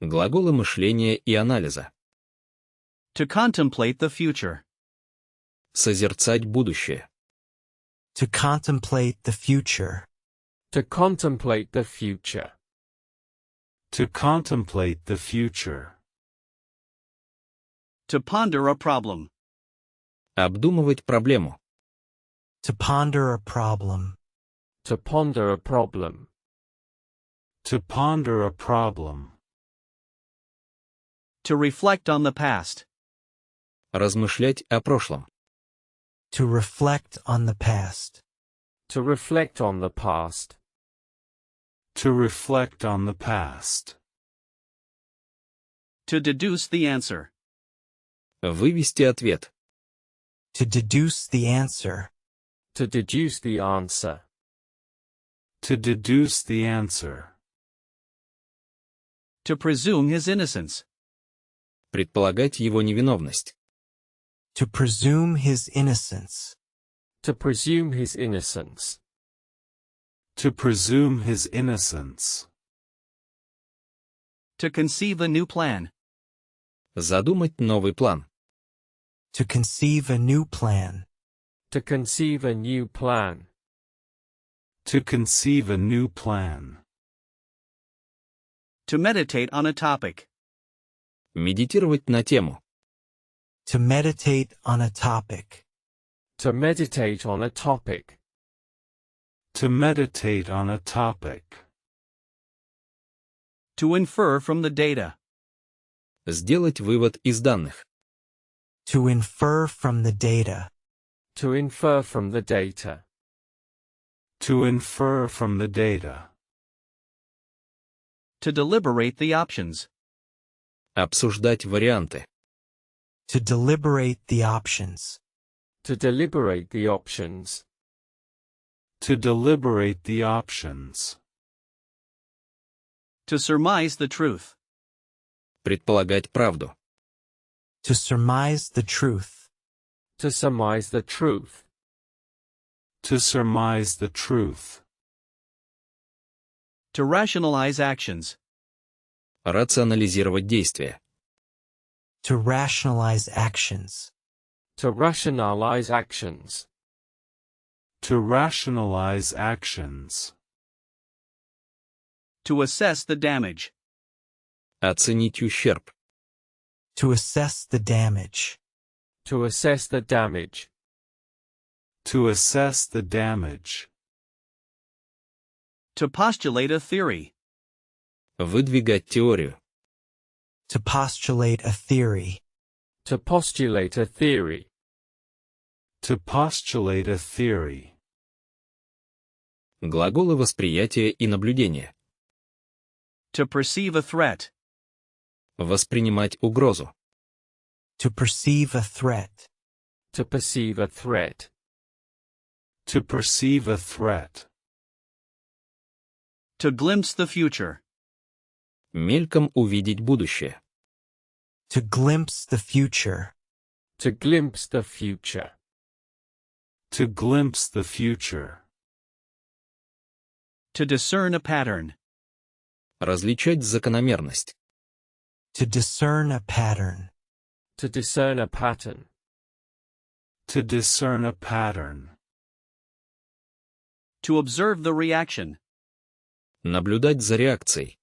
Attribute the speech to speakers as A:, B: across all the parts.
A: Глаголы мышления и анализа.
B: To contemplate the future.
A: Созерцать будущее.
C: To contemplate the future.
D: To contemplate the future.
E: To contemplate the future.
B: To ponder a problem.
A: Обдумывать проблему.
C: To ponder a problem.
D: To ponder a problem.
E: To ponder a problem.
B: To reflect on the past.
A: Размышлять о прошлом.
C: To reflect on the past.
D: To reflect on the past.
E: To reflect on the past.
B: To deduce the answer.
A: Вывести ответ.
C: To deduce the answer.
D: To deduce the answer.
E: To deduce the answer.
B: To presume his innocence.
A: Предполагать его невиновность.
C: To presume his innocence.
D: To presume his innocence.
E: To presume his innocence.
B: To conceive a new plan.
A: Задумать новый план.
C: To conceive a new plan.
D: To conceive a new plan.
E: To conceive a new plan.
B: To meditate on a topic.
A: Медитировать на тему.
C: To meditate on a topic.
D: To meditate on a topic.
E: To meditate on a topic.
B: To infer from the data.
A: Сделать вывод из данных.
C: To infer from the data.
D: To infer from the data.
E: To infer from the data.
B: To deliberate the options.
A: Обсуждать варианты.
C: To deliberate the options.
D: To deliberate the options.
E: To deliberate the options.
B: To surmise the truth.
A: Предполагать правду.
C: To surmise the truth.
D: To surmise the truth.
E: To surmise the truth.
B: To rationalize actions.
A: Рационализировать действия.
C: To rationalize actions.
D: To rationalize actions.
E: To rationalize actions.
B: To assess the damage.
A: Оценить ущерб.
C: To assess the damage.
D: To assess the damage.
E: To assess the damage.
B: To postulate a theory.
A: Выдвигать теорию.
C: To postulate a theory.
D: To postulate a theory.
E: To postulate a theory.
A: Глаголы восприятия и наблюдения.
B: To perceive a threat.
A: Воспринимать угрозу.
C: To perceive a threat.
D: To perceive a threat.
E: To perceive a threat.
B: To glimpse the future.
A: Мельком увидеть будущее.
C: To glimpse the future.
D: To glimpse the future.
E: To glimpse the future.
B: To discern a pattern.
A: Различать закономерность.
C: To discern a pattern.
D: To discern a pattern.
E: To discern a pattern.
B: To observe the reaction.
A: Наблюдать за реакцией.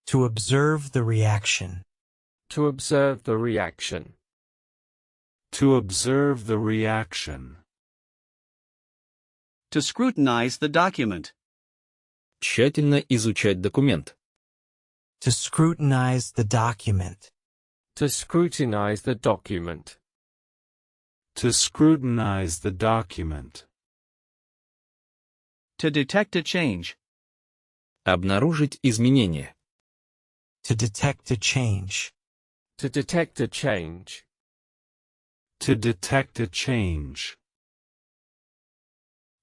C: To observe the reaction.
D: To observe the reaction.
E: To observe the reaction.
B: To scrutinize the document.
A: Тщательно изучать документ.
C: To scrutinize the document.
D: To scrutinize the document.
E: To scrutinize the document.
B: To detect a change.
A: Обнаружить изменения.
C: To detect a change.
D: To detect a change.
E: To detect a change.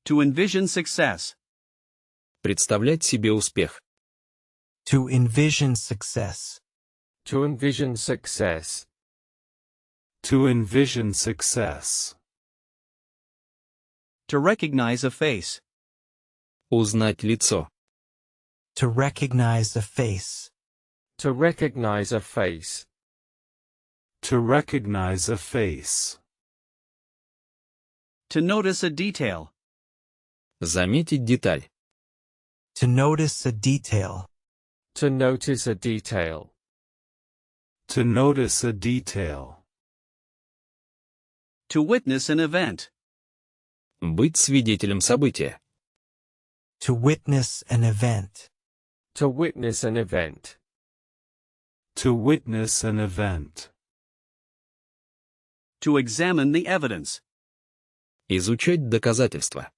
B: To envision success.
A: Представлять себе успех.
C: To envision success.
D: To envision success.
E: To envision success.
B: To recognize a face.
A: Узнать лицо.
C: To recognize a face.
D: To recognize a face.
E: To recognize a face.
B: To notice a detail.
A: Заметить деталь.
C: To notice a detail.
D: To notice a detail.
E: To notice a detail.
B: To witness an event.
A: Быть свидетелем события.
C: To witness an event.
D: To witness an event.
E: To witness an event.
B: To examine the evidence.
A: Изучать доказательства.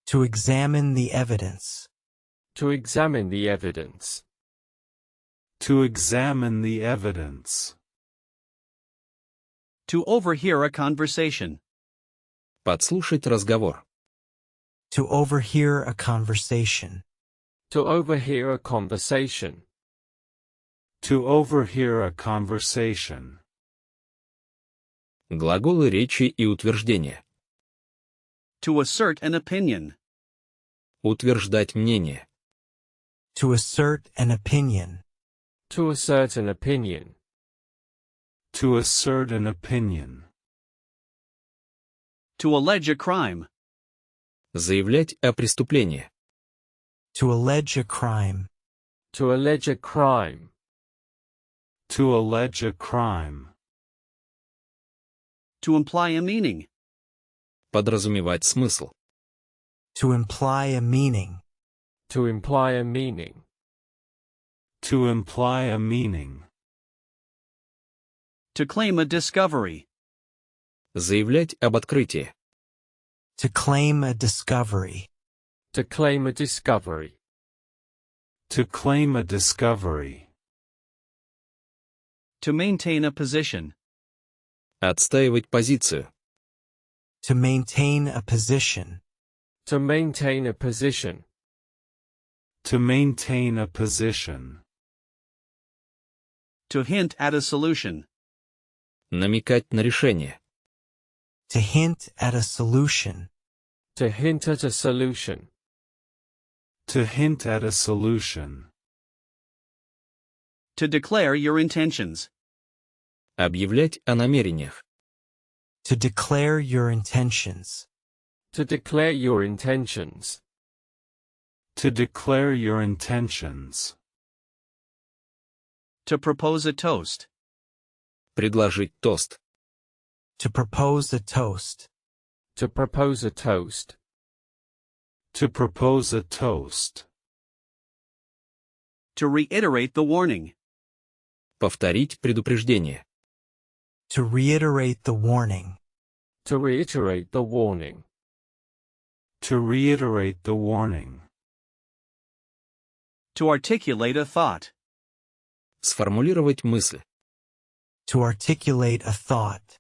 C: To examine the evidence.
D: To examine the evidence.
E: To examine the evidence.
B: To overhear a conversation.
A: Подслушать разговор.
C: To overhear a conversation.
D: To overhear a conversation.
E: To overhear a conversation.
A: Глаголы речи и утверждения.
B: To assert an opinion.
A: Утверждать мнение.
C: To assert an opinion.
D: To assert an opinion.
E: To assert an opinion.
B: To allege a crime.
A: Заявлять о преступлении.
C: To allege a crime.
D: To allege a crime.
E: To allege a crime.
B: To imply a meaning.
A: Подразумевать смысл.
C: To imply a meaning.
D: To imply a meaning.
E: To imply a meaning.
B: To claim a discovery.
A: Заявлять об открытии.
C: To claim a discovery.
D: To claim a discovery.
E: To claim a discovery.
B: To maintain a position.
A: Отстаивать позицию.
C: To maintain a position.
D: To maintain a position.
E: To maintain a position.
B: To hint at a solution.
A: Намекать на решение.
C: To hint at a solution.
D: To hint at a solution.
E: To hint at a solution.
B: To declare your intentions.
A: Объявлять о намерениях.
C: To declare your intentions.
D: To declare your intentions.
E: To declare your intentions.
B: To propose a toast.
A: Предложить тост.
C: To propose a toast.
D: To propose a toast.
E: To propose a toast.
B: To reiterate the warning.
A: Повторить предупреждение.
C: To reiterate the warning.
D: To reiterate the warning.
E: To reiterate the warning.
B: To articulate a thought.
A: Сформулировать мысль.
C: To articulate a thought.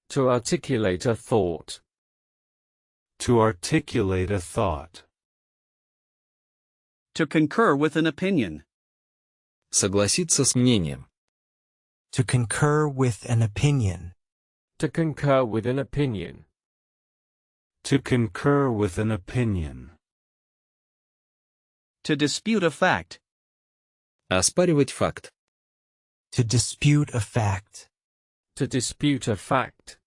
D: To articulate a thought.
E: To articulate a thought.
B: To concur with an opinion.
A: Согласиться с мнением.
C: To concur with an opinion.
D: To concur with an opinion.
E: To concur with an opinion.
B: To dispute a fact.
A: Оспаривать факт.
C: To dispute a fact.
D: To dispute a fact.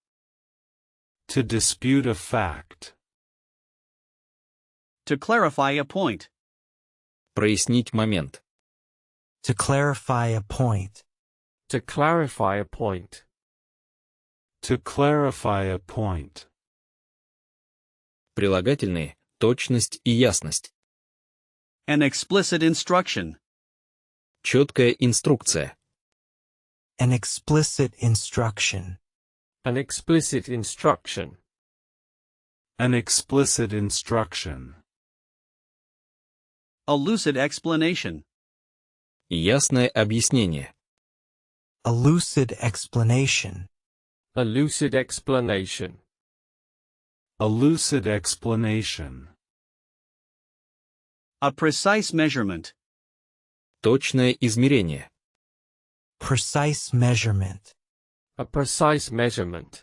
E: To dispute a fact.
B: To clarify a point.
A: Прояснить момент.
C: To clarify a point.
D: To clarify a point.
E: To clarify a point.
A: Прилагательные. Точность и ясность.
B: An explicit instruction.
A: Четкая инструкция.
C: An explicit instruction.
D: An explicit instruction.
E: An explicit instruction.
B: A lucid explanation.
A: Ясное объяснение.
C: A lucid explanation.
D: A lucid explanation.
E: A lucid explanation.
B: A precise measurement.
A: Точное измерение.
C: Precise measurement.
D: A precise measurement.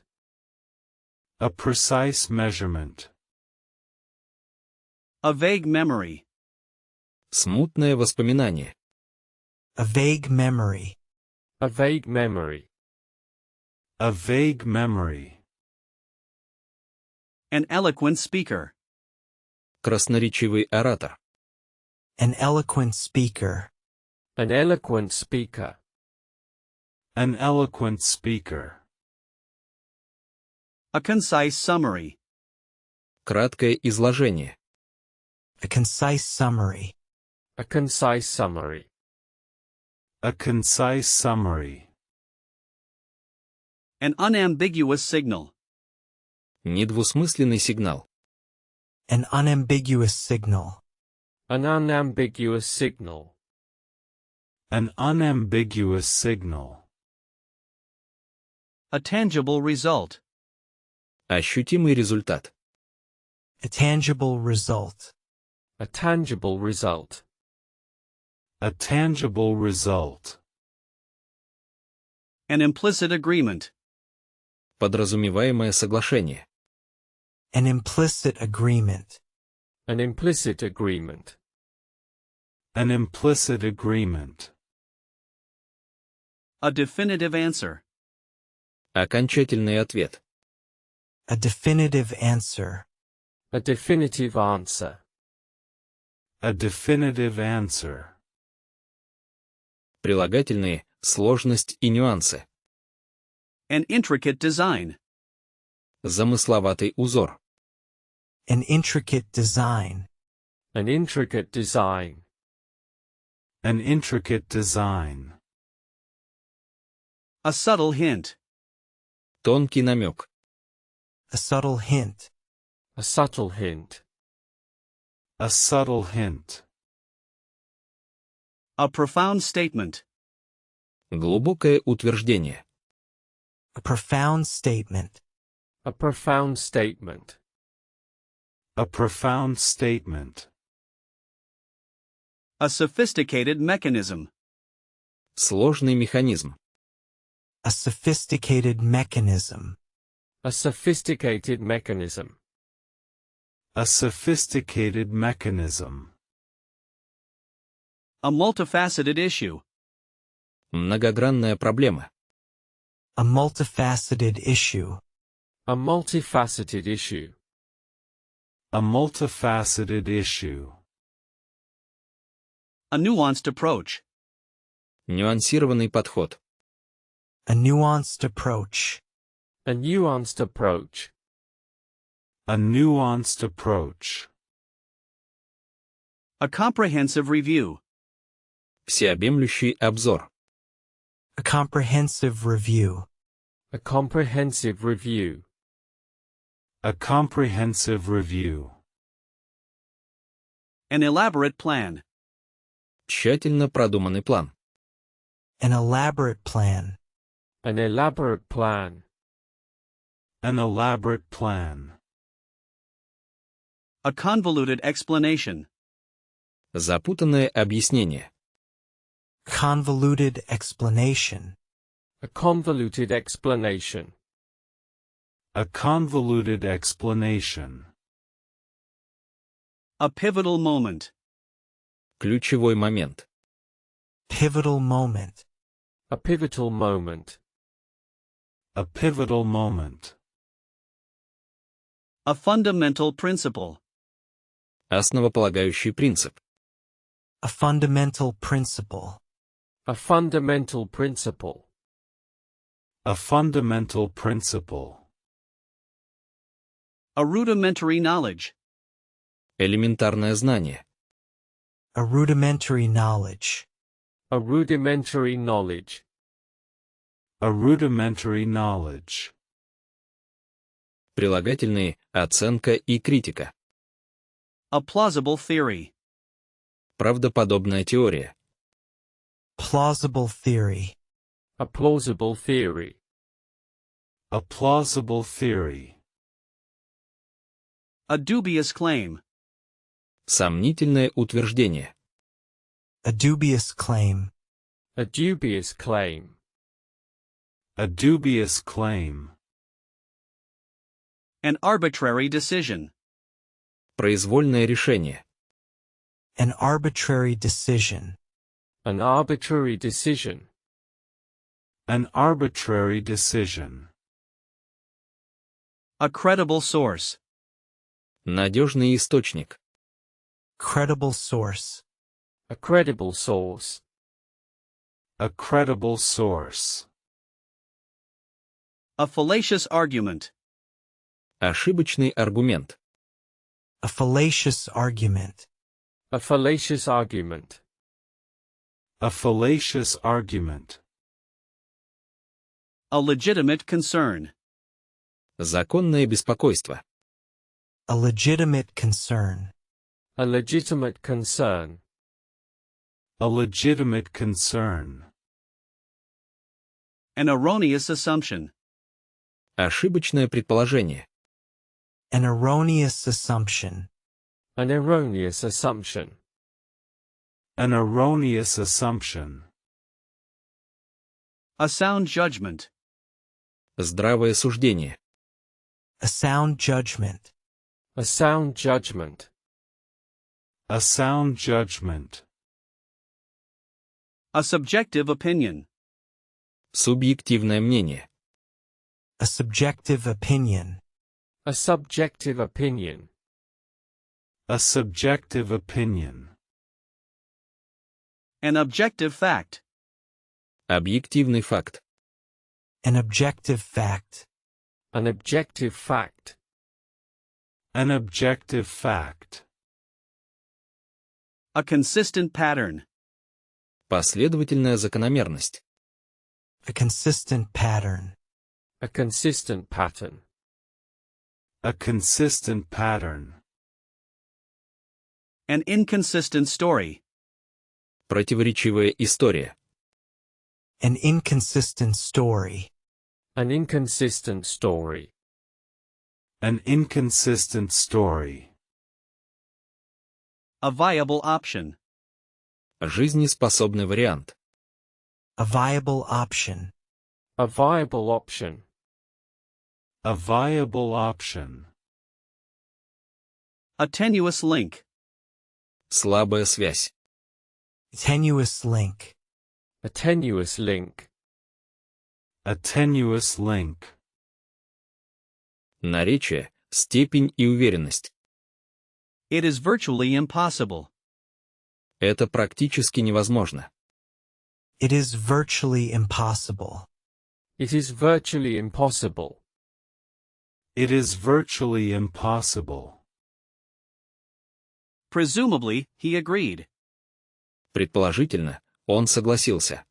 E: A precise measurement.
B: A vague memory.
A: Смутное воспоминание.
C: A vague memory.
D: A vague memory.
E: A vague memory.
B: An eloquent speaker.
A: Красноречивый оратор.
C: An eloquent speaker.
D: An eloquent speaker.
E: An eloquent speaker.
B: A concise summary.
A: Краткое изложение.
C: A concise summary.
D: A concise summary.
E: A concise summary.
B: An unambiguous signal.
A: Недвусмысленный сигнал.
C: An unambiguous signal.
D: An unambiguous signal.
E: An unambiguous signal.
B: A tangible result.
A: Ощутимый результат.
C: A tangible result.
D: A tangible result.
E: A tangible result.
B: An implicit agreement.
A: Подразумеваемое соглашение.
C: An implicit agreement.
D: An implicit agreement.
E: An implicit agreement.
B: A definitive answer.
A: Окончательный ответ.
C: A definitive answer.
D: A definitive answer.
E: A definitive answer.
A: Прилагательные, сложность и нюансы.
B: An intricate design.
A: Замысловатый узор.
C: An intricate design.
D: An intricate design.
E: An intricate design.
B: A subtle hint.
A: Тонкий намек.
C: A subtle hint.
D: A subtle hint.
E: A subtle hint.
B: A profound statement.
A: Глубокое утверждение.
C: A profound statement.
D: A profound statement.
E: A profound statement.
B: A sophisticated mechanism.
A: Сложный механизм.
C: A sophisticated mechanism.
D: A sophisticated mechanism.
E: A sophisticated mechanism.
B: A multifaceted issue.
A: Многогранная проблема.
C: A multifaceted issue.
D: A multifaceted issue.
E: A multifaceted issue.
B: A nuanced approach.
A: Нюансированный подход.
C: A nuanced approach.
D: A nuanced approach.
E: A nuanced approach.
B: A comprehensive review.
A: Всеобъемлющий обзор.
C: A comprehensive review.
D: A comprehensive review.
E: A comprehensive review.
B: An elaborate plan.
A: Тщательно продуманный план.
C: An elaborate plan.
D: An elaborate plan.
E: An elaborate plan.
B: A convoluted explanation.
A: Запутанное объяснение.
C: Convoluted explanation.
D: A convoluted explanation.
E: A convoluted explanation.
B: A pivotal moment.
A: Ключевой момент.
C: Pivotal moment.
D: A pivotal moment.
E: A pivotal moment.
B: A fundamental principle.
A: Основополагающий принцип.
C: A fundamental principle.
D: A fundamental principle.
E: A fundamental principle.
B: A rudimentary knowledge.
A: Элементарное знание.
C: A rudimentary knowledge.
D: A rudimentary knowledge.
E: A rudimentary knowledge.
A: Прилагательные, оценка и критика.
B: A plausible theory.
A: Правдоподобная теория.
C: Plausible theory.
D: A plausible theory.
E: A plausible theory.
B: A dubious claim.
A: Сомнительное утверждение.
C: A dubious claim.
D: A dubious claim.
E: A dubious claim.
B: An arbitrary decision.
A: Произвольное решение.
C: An arbitrary decision.
D: An arbitrary decision.
E: An arbitrary decision.
B: A credible source.
A: Надежный источник.
C: Credible source.
D: A credible source.
E: A credible source.
B: A fallacious argument.
A: Ошибочный аргумент.
C: A fallacious argument.
D: A fallacious argument.
E: A fallacious argument.
B: A legitimate concern.
A: Законное беспокойство.
C: A legitimate concern.
D: A legitimate concern.
E: A legitimate concern.
B: An erroneous assumption.
A: Ошибочное предположение.
C: An erroneous assumption.
D: An erroneous assumption.
E: An erroneous assumption.
B: A sound judgment.
A: Здравое суждение.
C: A sound judgment.
D: A sound judgment.
E: A sound judgment.
B: A subjective opinion.
A: Субъективное мнение.
C: A subjective opinion.
D: A subjective opinion.
E: A subjective opinion.
B: An objective fact.
A: Объективный факт.
C: An objective fact.
D: An objective fact.
E: An objective fact.
B: A consistent pattern.
A: Последовательная закономерность.
C: A consistent pattern.
D: A consistent pattern.
E: A consistent pattern.
B: An inconsistent story.
A: Противоречивая история.
C: An inconsistent story.
D: An inconsistent story.
E: An inconsistent story.
B: A viable option.
A: Жизнеспособный вариант.
C: A viable option.
D: A viable option.
E: A viable option.
B: A tenuous link.
A: Слабая связь.
C: Tenuous link.
D: A tenuous link.
E: A tenuous link.
A: Наречие, степень и уверенность.
B: It is virtually impossible.
A: Это практически невозможно.
C: It is virtually impossible.
D: It is virtually impossible.
E: It is virtually impossible.
B: Presumably, he agreed.
A: Предположительно, он согласился.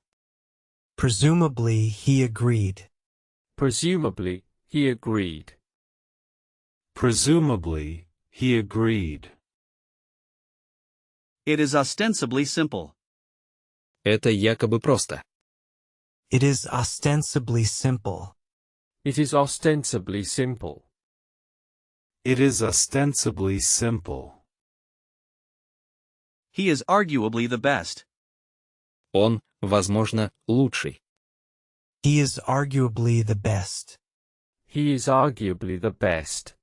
C: Presumably, he agreed.
D: Presumably, he agreed.
E: Presumably, he agreed.
B: It is ostensibly simple.
A: Это якобы просто.
C: It is ostensibly simple.
D: It is ostensibly simple.
E: It is ostensibly simple.
B: He is arguably the best.
A: Он, возможно, лучший.
C: He is arguably the best.
D: He is arguably the best.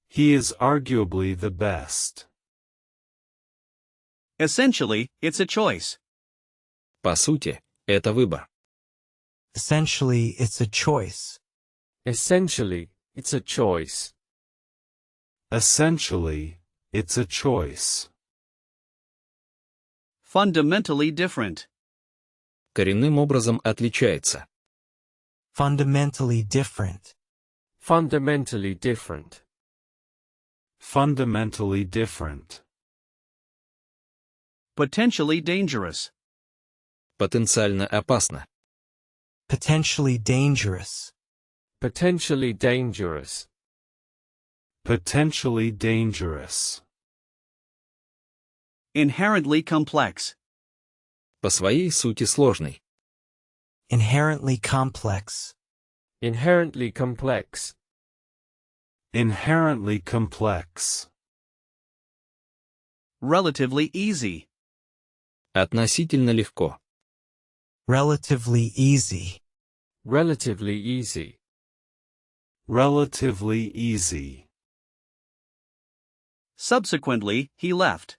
E: He is arguably the best.
B: Essentially, it's a choice.
A: По сути, это выбор.
C: Essentially, it's a choice.
D: Essentially, it's a choice.
E: Essentially, it's a choice.
B: Fundamentally different.
A: Коренным образом отличается.
C: Fundamentally different.
D: Fundamentally different.
E: Fundamentally different.
B: Potentially dangerous.
A: Потенциально опасно.
C: Potentially dangerous.
D: Potentially dangerous.
E: Potentially dangerous.
B: Inherently complex.
A: По своей сути сложный.
C: Inherently complex.
D: Inherently complex.
E: Inherently complex.
B: Relatively easy.
A: Относительно легко.
C: Relatively easy.
D: Relatively easy.
E: Relatively easy.
B: Subsequently, he left.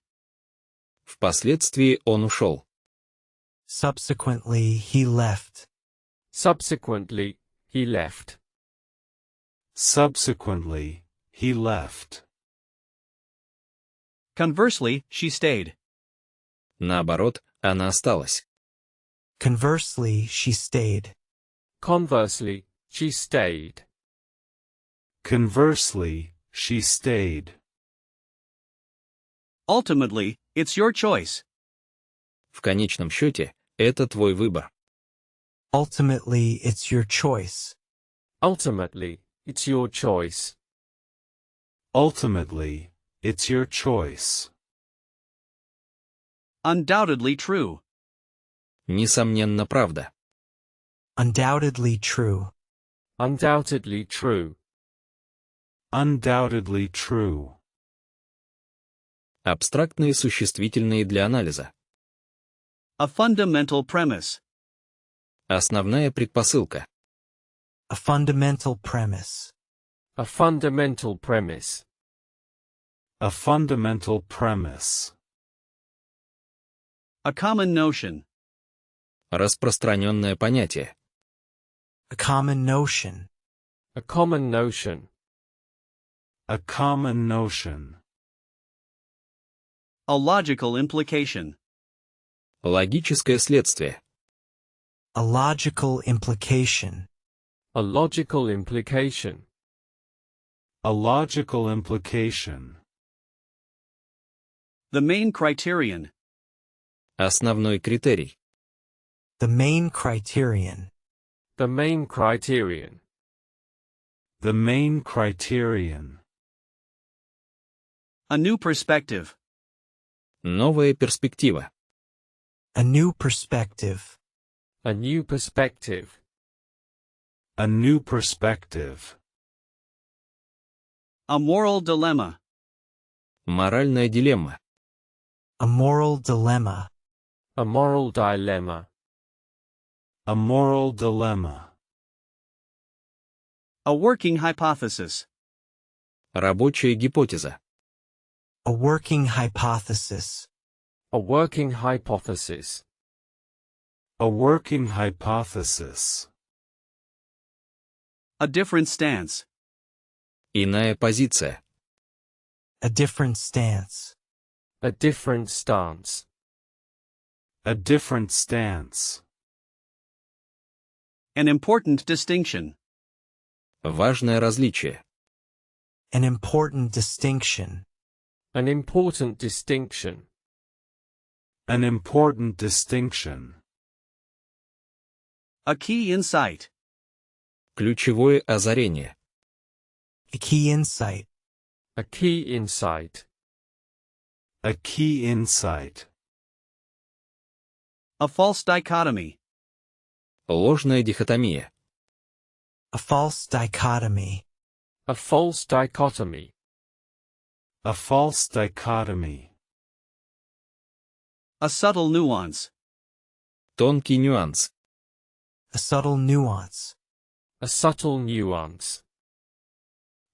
A: Впоследствии он ушел.
C: Subsequently, he left.
D: Subsequently, he left.
E: Subsequently, he left.
B: Conversely, she stayed.
A: Наоборот, она осталась.
C: Conversely, she stayed.
D: Conversely, she stayed.
E: Conversely, she stayed.
B: Ultimately, it's your choice.
A: В конечном счете, это твой выбор.
C: Ultimately, it's your choice.
D: Ultimately, it's your choice.
E: Ultimately, it's your choice.
B: Undoubtedly true.
A: Несомненно, правда.
C: Undoubtedly true.
D: Undoubtedly true.
E: Undoubtedly true.
A: Абстрактные существительные для анализа.
B: A fundamental premise.
A: Основная предпосылка.
C: A fundamental premise.
D: A fundamental premise.
E: A fundamental premise.
B: A common notion.
A: Распространенное понятие.
C: A common notion.
D: A common notion.
E: A common notion.
B: A logical implication.
A: Логическое следствие.
C: A logical implication.
D: A logical implication.
E: A logical implication.
B: The main criterion.
A: Основной критерий.
C: The main criterion.
D: The main criterion.
E: The main criterion.
B: A new perspective.
A: Новая перспектива.
C: A new perspective.
D: A new perspective.
E: A new perspective.
B: A moral dilemma.
A: Моральная дилемма.
C: A moral dilemma.
D: A moral dilemma.
E: A moral dilemma.
B: A working hypothesis.
A: Рабочая гипотеза.
C: A working hypothesis.
D: A working hypothesis.
E: A working hypothesis.
B: A different stance.
A: Иная позиция.
C: A different stance.
D: A different stance.
E: A different stance.
B: An important distinction.
A: Важное различие.
C: An important distinction.
D: An important distinction.
E: An important distinction.
B: A key insight.
A: Ключевое озарение.
C: A key insight.
D: A key insight.
E: A key insight.
B: A false dichotomy.
A: Ложная дихотомия.
C: A false dichotomy.
D: A false dichotomy.
E: A false dichotomy.
B: A subtle nuance.
A: Тонкий нюанс.
C: A subtle nuance.
D: A subtle nuance.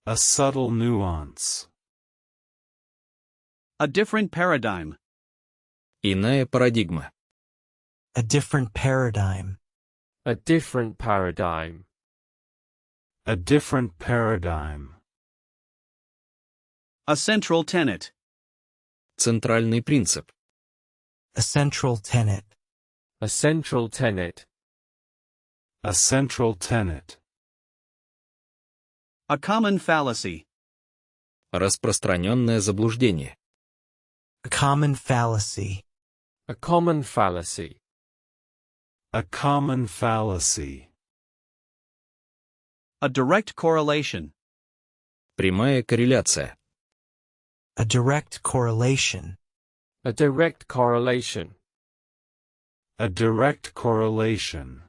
E: A subtle nuance.
B: A different paradigm.
A: Иная парадигма.
C: A different paradigm.
D: A different paradigm.
E: A different paradigm.
B: A central tenet.
A: Центральный принцип.
C: A central tenet.
D: A central tenet.
E: A central tenet.
B: A common fallacy.
A: Распространенное заблуждение.
C: A common fallacy.
D: A common fallacy.
E: A common fallacy.
B: A direct correlation.
A: Прямая корреляция.
C: A direct correlation.
D: A direct correlation.
E: A direct correlation.